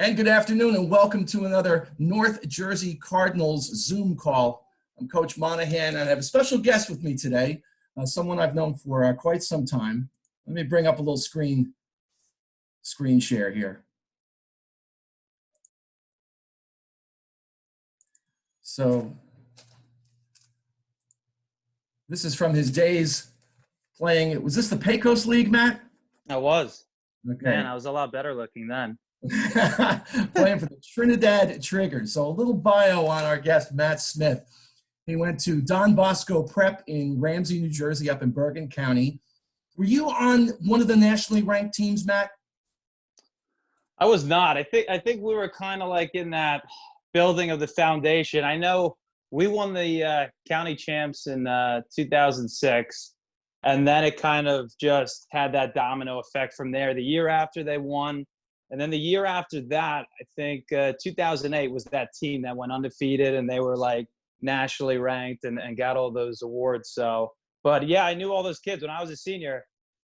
And good afternoon, and welcome to another North Jersey Cardinals Zoom call. I'm Coach Monaghan, and I have a special guest with me today, someone I've known for quite some time. Let me bring up a little screen share here. So this is from his days playing. Was this the Pecos League, Matt? I was. Okay. Man, I was a lot better looking then. Playing for the Trinidad Triggers. So a little bio on our guest, Matt Smith. He went to Don Bosco Prep in Ramsey, New Jersey, up in Bergen County. Were you on one of the nationally ranked teams, Matt? I was not. I think we were kind of like in that building of the foundation. I know we won the county champs in 2006, and then it kind of just had that domino effect from there. The year after they won, and then the year after that, I think 2008 was that team that went undefeated, and they were like nationally ranked and got all those awards. So, but yeah, I knew all those kids when I was a senior.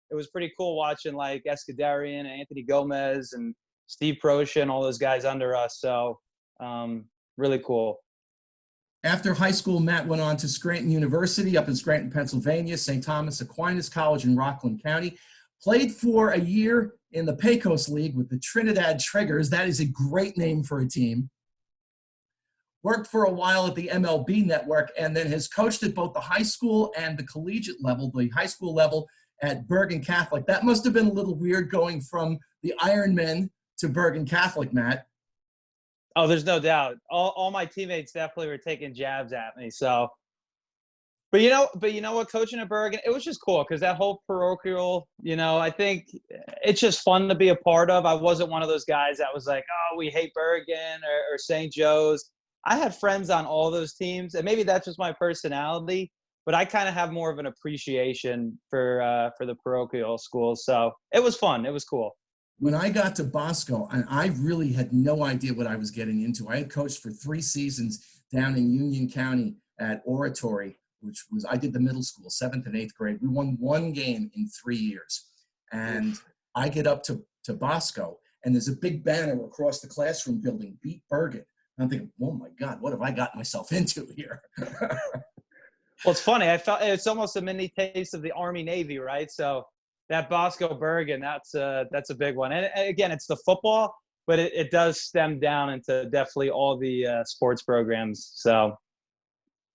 It was pretty cool watching like Escuderian and Anthony Gomez and Steve Proscia and all those guys under us. So really cool. After high school, Matt went on to Scranton University up in Scranton, Pennsylvania, St. Thomas Aquinas College in Rockland County. Played for a year in the Pecos League with the Trinidad Triggers. That is a great name for a team. Worked for a while at the MLB network, and then has coached at both the high school and the collegiate level, the high school level at Bergen Catholic. That must have been a little weird going from the Ironmen to Bergen Catholic, Matt. Oh, there's no doubt. All my teammates definitely were taking jabs at me. So, but you know what, coaching at Bergen, it was just cool because that whole parochial, I think it's just fun to be a part of. I wasn't one of those guys that was like, oh, we hate Bergen or St. Joe's. I had friends on all those teams, and maybe that's just my personality, but I kind of have more of an appreciation for the parochial schools. So it was fun. It was cool. When I got to Bosco, and I really had no idea what I was getting into. I had coached for 3 seasons down in Union County at Oratory, which was, I did the middle school, 7th and 8th grade. We won 1 game in 3 years. And I get up to Bosco, and there's a big banner across the classroom building, Beat Bergen. And I'm thinking, oh my God, what have I got myself into here? Well, it's funny. I felt it's almost a mini taste of the Army Navy, right? So that Bosco Bergen, that's a big one. And again, it's the football, but it does stem down into definitely all the sports programs. So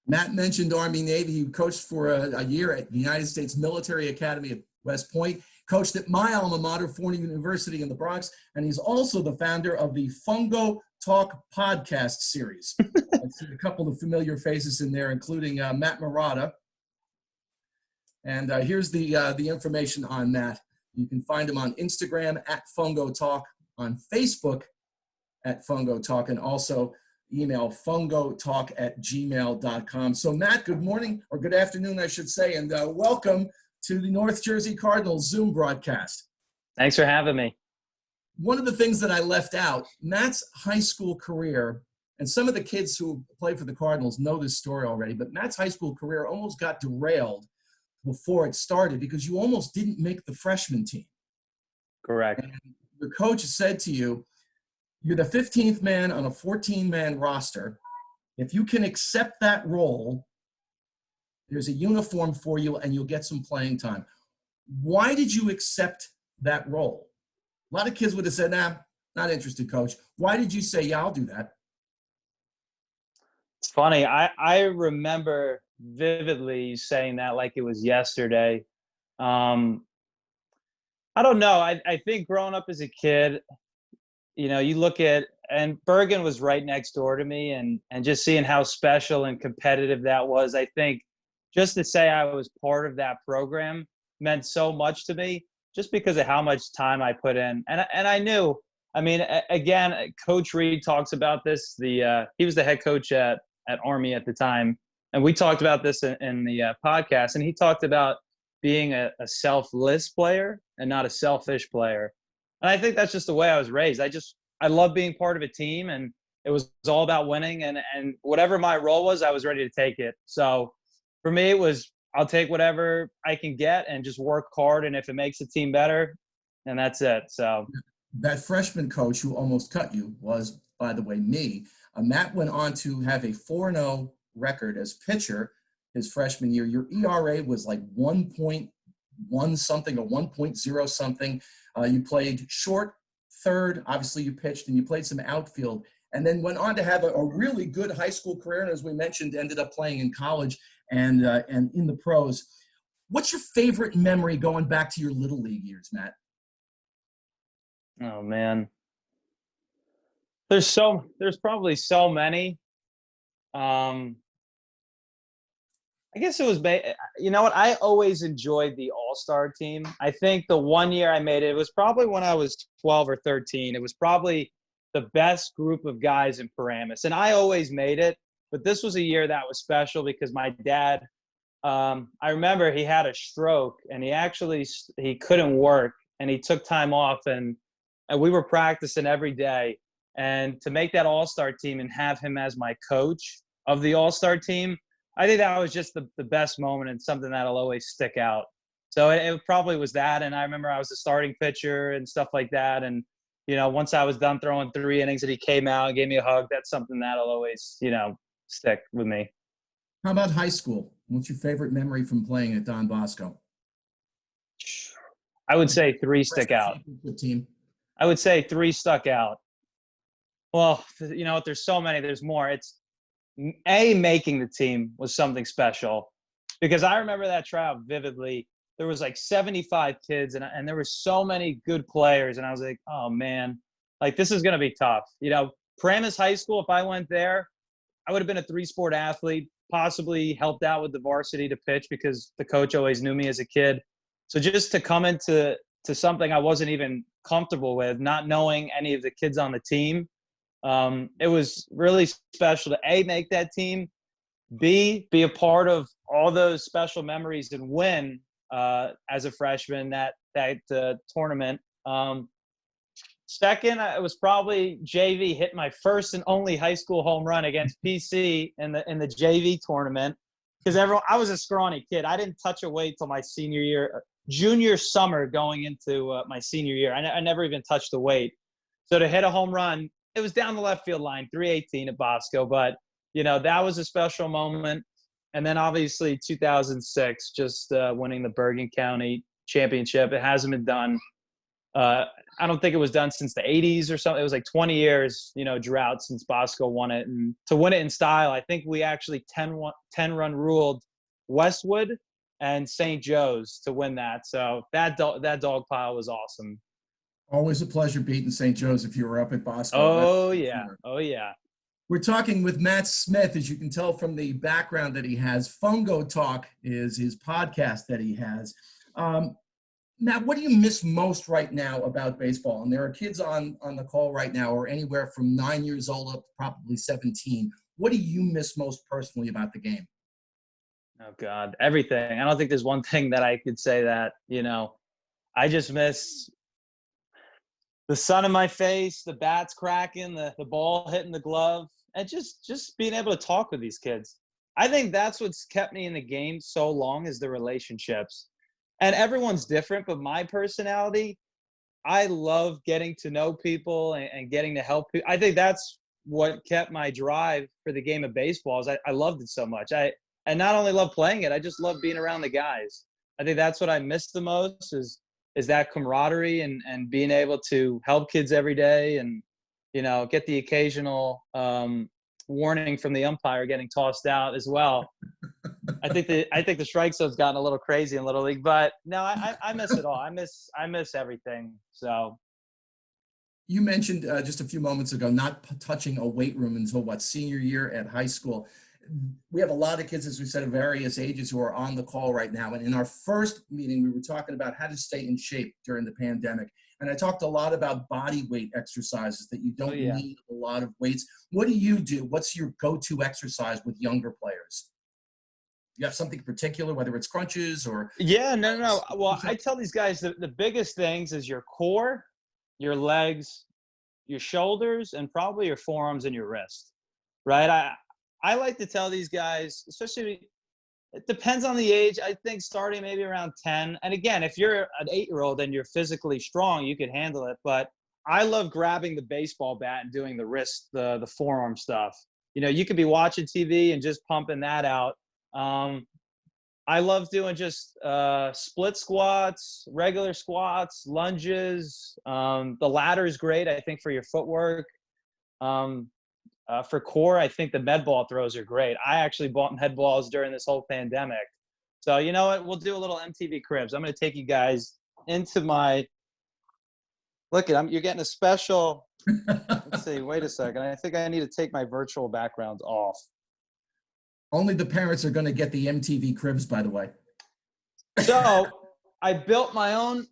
Matt mentioned Army Navy. He coached for a year at the United States Military Academy at West Point, coached at my alma mater, Fordham University in the Bronx, and he's also the founder of the Fungo Talk podcast series. I see a couple of familiar faces in there, including Matt Murata. And here's the information on Matt. You can find him on Instagram at Fungo Talk, on Facebook at Fungo Talk, and also email fungotalk@gmail.com. So Matt, good morning, or good afternoon, I should say, and welcome to the North Jersey Cardinals Zoom broadcast. Thanks for having me. One of the things that I left out, Matt's high school career, and some of the kids who play for the Cardinals know this story already, but Matt's high school career almost got derailed before it started because you almost didn't make the freshman team. Correct. And your coach said to you, you're the 15th man on a 14-man roster. If you can accept that role, there's a uniform for you and you'll get some playing time. Why did you accept that role? A lot of kids would have said, nah, not interested, coach. Why did you say, yeah, I'll do that? It's funny. I remember vividly saying that like it was yesterday. I don't know. I think growing up as a kid, you look at, and Bergen was right next door to me, and just seeing how special and competitive that was, I think just to say I was part of that program meant so much to me just because of how much time I put in. And I knew, again, Coach Reed talks about this. He was the head coach at Army at the time. And we talked about this in the podcast, and he talked about being a selfless player and not a selfish player. And I think that's just the way I was raised. I love being part of a team, and it was all about winning, and whatever my role was, I was ready to take it. So for me, it was, I'll take whatever I can get and just work hard. And if it makes the team better, and that's it. So That freshman coach who almost cut you was, by the way, me. Matt went on to have a 4-0 record as pitcher his freshman year. Your ERA was like 1.1 something or 1.0 something. You played short, third. Obviously, you pitched and you played some outfield, and then went on to have a really good high school career. And as we mentioned, ended up playing in college and in the pros. What's your favorite memory going back to your little league years, Matt? Oh man, there's probably so many. Um, I guess it was, you know what? I always enjoyed the All-Star team. I think the one year I made it, it was probably when I was 12 or 13. It was probably the best group of guys in Paramus. And I always made it, but this was a year that was special because my dad, I remember he had a stroke and he couldn't work and he took time off and we were practicing every day. And to make that All-Star team and have him as my coach of the All-Star team, I think that was just the best moment and something that'll always stick out. So it probably was that. And I remember I was a starting pitcher and stuff like that. And, you know, once I was done throwing 3 innings and he came out and gave me a hug, that's something that'll always, you know, stick with me. How about high school? What's your favorite memory from playing at Don Bosco? I would say 3 stick Freshman out. championship team. I would say 3 stuck out. Well, you know, there's so many, there's more. It's making the team was something special because I remember that tryout vividly. There was like 75 kids and there were so many good players. And I was like, oh man, like this is going to be tough. You know, Paramus High School, if I went there, I would have been a 3-sport athlete, possibly helped out with the varsity to pitch because the coach always knew me as a kid. So just to come into something I wasn't even comfortable with, not knowing any of the kids on the team, it was really special to make that team, B, be a part of all those special memories and win as a freshman that tournament. Second, it was probably JV, hit my first and only high school home run against PC in the JV tournament because I was a scrawny kid. I didn't touch a weight till my senior year, junior summer going into my senior year. I never even touched the weight. So to hit a home run, it was down the left field line, 318 at Bosco, but you know, that was a special moment. And then obviously 2006, just winning the Bergen County championship. It hasn't been done. I don't think it was done since the 80s or something. It was like 20 years, you know, drought since Bosco won it. And to win it in style, I think we actually 10-run ruled Westwood and St. Joe's to win that. So that dog pile was awesome. Always a pleasure beating St. Joe's if you were up at Bosco. Oh, yeah. Sure. Oh, yeah. We're talking with Matt Smith, as you can tell from the background that he has. Fungo Talk is his podcast that he has. Matt, what do you miss most right now about baseball? And there are kids on the call right now, or anywhere from 9 years old up to probably 17. What do you miss most personally about the game? Oh, God, everything. I don't think there's one thing that I could say that, you know, I just miss the sun in my face, the bats cracking, the ball hitting the glove, and just being able to talk with these kids. I think that's what's kept me in the game so long is the relationships. And everyone's different, but my personality, I love getting to know people and getting to help people. I think that's what kept my drive for the game of baseball is I loved it so much. I not only love playing it, I just love being around the guys. I think that's what I miss the most is that camaraderie and being able to help kids every day and, you know, get the occasional warning from the umpire getting tossed out as well. I think the strike zone's gotten a little crazy in Little League, but no, I miss it all. I miss everything. So you mentioned just a few moments ago not touching a weight room until senior year at high school. We have a lot of kids, as we said, of various ages who are on the call right now. And in our first meeting, we were talking about how to stay in shape during the pandemic. And I talked a lot about body weight exercises that you don't need a lot of weights. What do you do? What's your go-to exercise with younger players? You have something particular, whether it's crunches or? Yeah, no. Well, I tell these guys the biggest things is your core, your legs, your shoulders, and probably your forearms and your wrist, right? I like to tell these guys, especially, it depends on the age. I think starting maybe around 10. And again, if you're an 8-year-old and you're physically strong, you could handle it. But I love grabbing the baseball bat and doing the wrist, the forearm stuff. You know, you could be watching TV and just pumping that out. I love doing just split squats, regular squats, lunges. The ladder is great, I think, for your footwork. For core, I think the med ball throws are great. I actually bought med balls during this whole pandemic. So you know what? We'll do a little MTV Cribs. I'm going to take you guys into my – look, you're getting a special – let's see. Wait a second. I think I need to take my virtual background off. Only the parents are going to get the MTV Cribs, by the way. So I built my own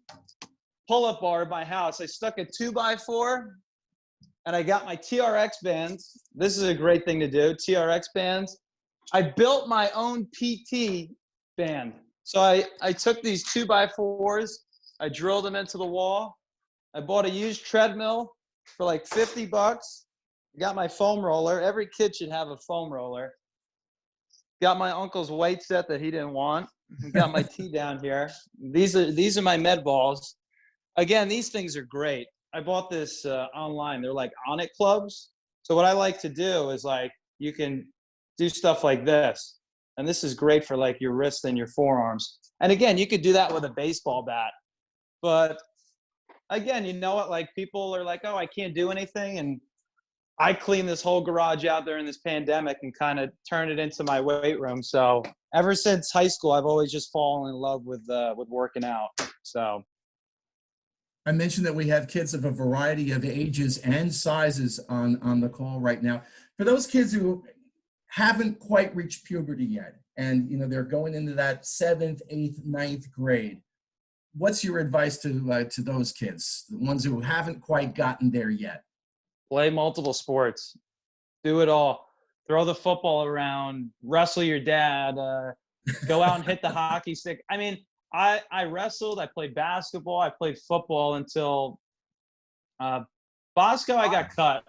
pull-up bar at my house. I stuck a 2x4, and I got my TRX bands. This is a great thing to do, TRX bands. I built my own PT band. So I took these 2x4s, I drilled them into the wall. I bought a used treadmill for like $50. Got my foam roller. Every kid should have a foam roller. Got my uncle's weight set that he didn't want. Got my tee down here. These are my med balls. Again, these things are great. I bought this online. They're like Onnit clubs. So what I like to do is like you can do stuff like this. And this is great for like your wrists and your forearms. And again, you could do that with a baseball bat. But again, you know what? Like people are like, oh, I can't do anything. And I cleaned this whole garage out during this pandemic and kind of turned it into my weight room. So ever since high school, I've always just fallen in love with working out. So I mentioned that we have kids of a variety of ages and sizes on the call right now. For those kids who haven't quite reached puberty yet, and you know they're going into that 7th, 8th, 9th grade, what's your advice to those kids, the ones who haven't quite gotten there yet? Play multiple sports. Do it all. Throw the football around. Wrestle your dad. Go out and hit the hockey stick. I mean, I wrestled. I played basketball. I played football until Bosco. I got cut.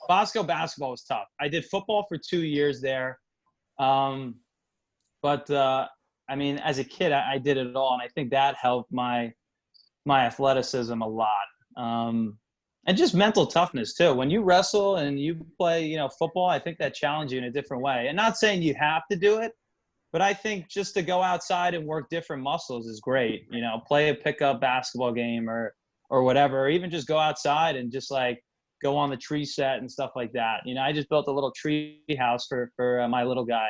Bosco basketball was tough. I did football for 2 years there. But I mean, as a kid, I did it all, and I think that helped my athleticism a lot. And just mental toughness too. When you wrestle and you play, you know, football, I think that challenges you in a different way. And not saying you have to do it, but I think just to go outside and work different muscles is great. You know, play a pickup basketball game or whatever, or even just go outside and just like go on the tree set and stuff like that. You know, I just built a little tree house for my little guy.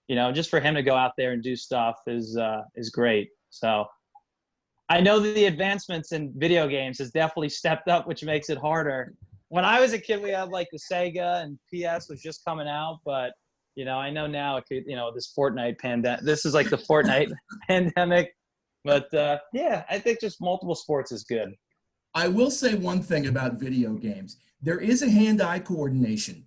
You know, just for him to go out there and do stuff is great. So I know that the advancements in video games has definitely stepped up, which makes it harder. When I was a kid, we had like the Sega and PS was just coming out, but you know, I know now it could, you know, this Fortnite pandemic, this is like the Fortnite pandemic, but yeah, I think just multiple sports is good. I will say one thing about video games. There is a hand-eye coordination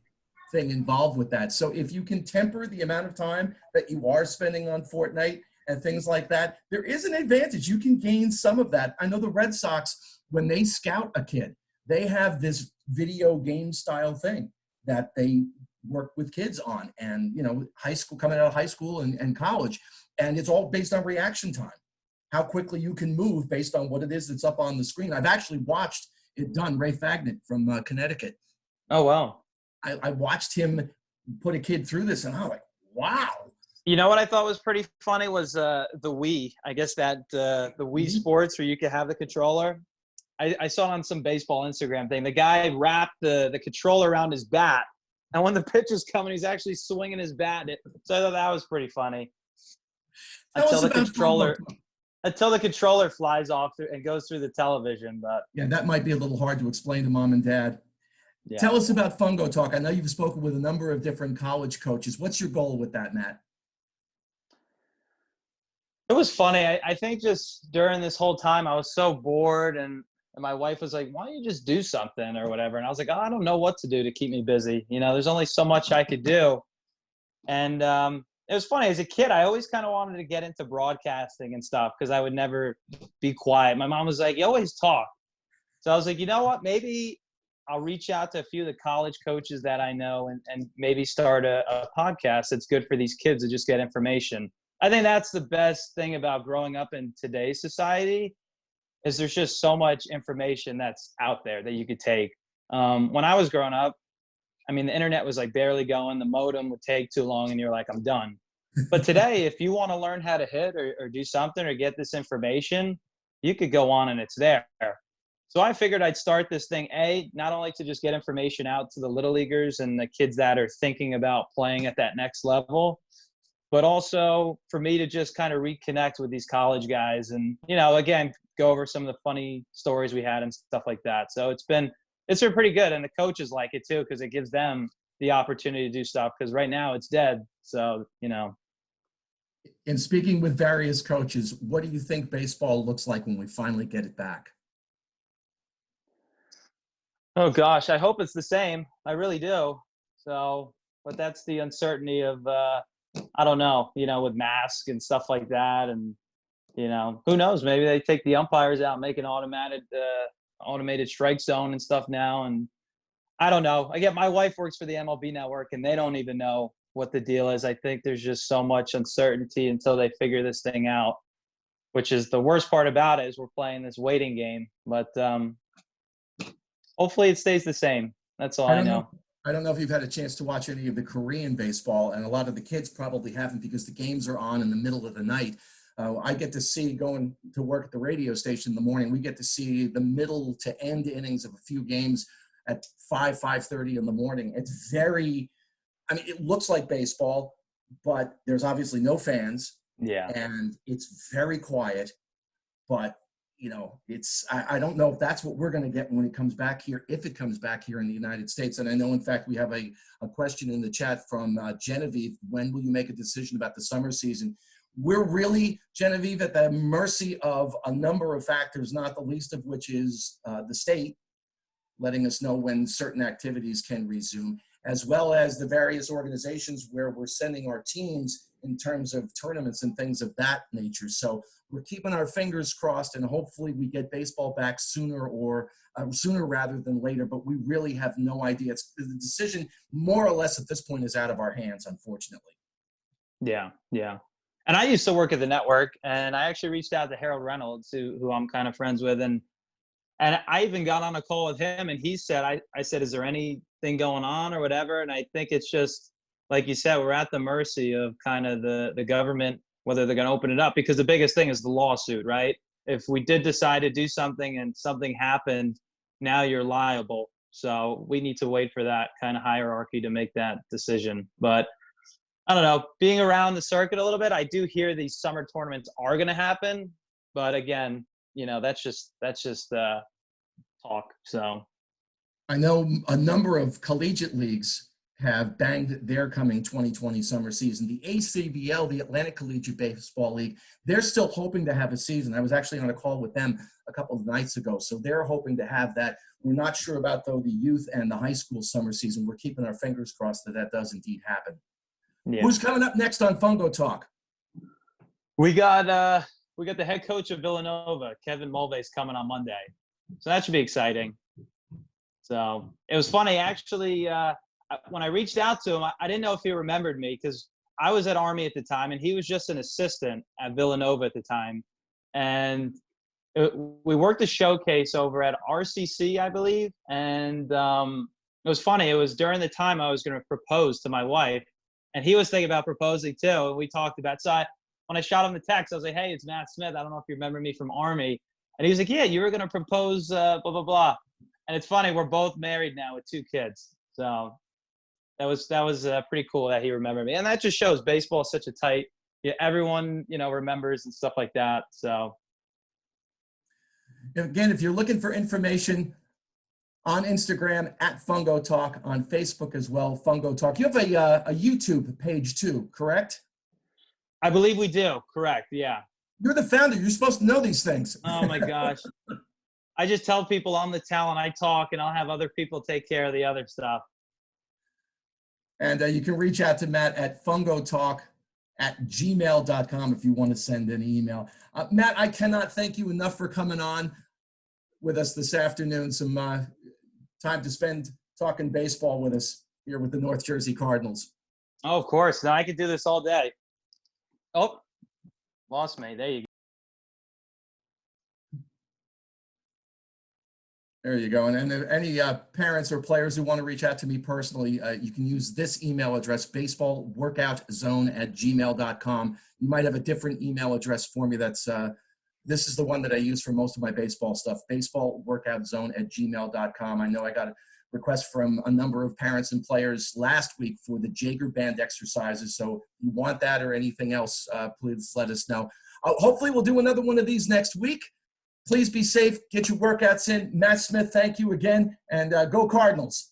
thing involved with that. So if you can temper the amount of time that you are spending on Fortnite and things like that, there is an advantage. You can gain some of that. I know the Red Sox, when they scout a kid, they have this video game style thing that they work with kids on, and you know, high school, coming out of high school and college, and it's all based on reaction time, how quickly you can move based on what it is that's up on the screen. I've actually watched it done. Ray Fagnet from Connecticut. Oh wow! I watched him put a kid through this, and I'm like, wow. You know what I thought was pretty funny was the Wii. I guess that the Wii Sports where you could have the controller. I saw on some baseball Instagram thing, the guy wrapped the controller around his bat, and when the pitch was coming, he's actually swinging his bat. So I thought that was pretty funny. Until the controller flies off and goes through the television. But yeah, that might be a little hard to explain to mom and dad. Yeah. Tell us about Fungo Talk. I know you've spoken with a number of different college coaches. What's your goal with that, Matt? It was funny. I think just during this whole time, I was so bored, and my wife was like, why don't you just do something or whatever? And I was like, oh, I don't know what to do to keep me busy. You know, there's only so much I could do. And it was funny. As a kid, I always kind of wanted to get into broadcasting and stuff because I would never be quiet. My mom was like, you always talk. So I was like, you know what? Maybe I'll reach out to a few of the college coaches that I know and maybe start a podcast that's good for these kids to just get information. I think that's the best thing about growing up in today's society is there's just so much information that's out there that you could take. When I was growing up, I mean, the internet was like barely going. The modem would take too long, and you're like, I'm done. But today, if you want to learn how to hit or do something or get this information, you could go on and it's there. So I figured I'd start this thing, not only to just get information out to the little leaguers and the kids that are thinking about playing at that next level, but also for me to just kind of reconnect with these college guys and, again, go over some of the funny stories we had and stuff like that. So it's been pretty good. And the coaches like it too, because it gives them the opportunity to do stuff, because right now it's dead. So, In speaking with various coaches, what do you think baseball looks like when we finally get it back? Oh gosh, I hope it's the same. I really do. So, but that's the uncertainty of, I don't know, with masks and stuff like that. And, who knows, maybe they take the umpires out and make an automated strike zone and stuff now. And I don't know. Again, my wife works for the MLB network and they don't even know what the deal is. I think there's just so much uncertainty until they figure this thing out, which is the worst part about it, is we're playing this waiting game. But hopefully it stays the same. That's all I know. I don't know if you've had a chance to watch any of the Korean baseball, and a lot of the kids probably haven't because the games are on in the middle of the night. I get to see, going to work at the radio station in the morning, we get to see the middle to end innings of a few games at 5:30 in the morning. It's it looks like baseball, but there's obviously no fans. Yeah. And it's very quiet, but I don't know if that's what we're going to get when it comes back here, if it comes back here in the United States. And I know, in fact, we have a question in the chat from Genevieve. When will you make a decision about the summer season? We're really, Genevieve, at the mercy of a number of factors, not the least of which is the state letting us know when certain activities can resume, as well as the various organizations where we're sending our teams in terms of tournaments and things of that nature. So we're keeping our fingers crossed, and hopefully we get baseball back sooner rather than later, but we really have no idea. The decision more or less at this point is out of our hands, unfortunately. Yeah. And I used to work at the network, and I actually reached out to Harold Reynolds, who I'm kind of friends with, and I even got on a call with him, and he said, I said, is there anything going on or whatever? And I think it's just, like you said, we're at the mercy of kind of the government, whether they're going to open it up, because the biggest thing is the lawsuit, right? If we did decide to do something and something happened, now you're liable. So we need to wait for that kind of hierarchy to make that decision. But I don't know, being around the circuit a little bit, I do hear these summer tournaments are going to happen. But again, that's just talk. So I know a number of collegiate leagues have banged their coming 2020 summer season. The ACBL, the Atlantic Collegiate Baseball League, they're still hoping to have a season. I was actually on a call with them a couple of nights ago. So they're hoping to have that. We're not sure about, though, the youth and the high school summer season. We're keeping our fingers crossed that does indeed happen. Yeah. Who's coming up next on Fungo Talk? We got the head coach of Villanova, Kevin Mulvey's coming on Monday. So that should be exciting. So it was funny, actually, when I reached out to him, I didn't know if he remembered me, because I was at Army at the time, and he was just an assistant at Villanova at the time. And we worked a showcase over at RCC, I believe. And it was funny. It was during the time I was going to propose to my wife, and he was thinking about proposing too. And we talked about, when I shot him the text, I was like, hey, it's Matt Smith. I don't know if you remember me from Army. And he was like, yeah, you were going to propose, blah, blah, blah. And it's funny, we're both married now with 2 kids. So that was pretty cool that he remembered me. And that just shows baseball is such a tight, everyone, remembers and stuff like that. So. Again, if you're looking for information, on Instagram at Fungo Talk, on Facebook as well, Fungo Talk. You have a YouTube page too, correct? I believe we do. Correct. Yeah. You're the founder. You're supposed to know these things. Oh my gosh. I just tell people I'm the talent. I talk, and I'll have other people take care of the other stuff. And you can reach out to Matt at fungotalk@gmail.com if you want to send an email. Matt, I cannot thank you enough for coming on with us this afternoon. Some time to spend talking baseball with us here with the North Jersey Cardinals. Oh, of course. Now I could do this all day. Oh, lost me. There you go. There you go. And if any parents or players who want to reach out to me personally, you can use this email address, baseballworkoutzone@gmail.com. You might have a different email address for me. That's this is the one that I use for most of my baseball stuff, baseballworkoutzone@gmail.com. I know I got a request from a number of parents and players last week for the Jaeger band exercises. So if you want that or anything else, please let us know. Hopefully we'll do another one of these next week. Please be safe. Get your workouts in. Matt Smith, thank you again. And go Cardinals.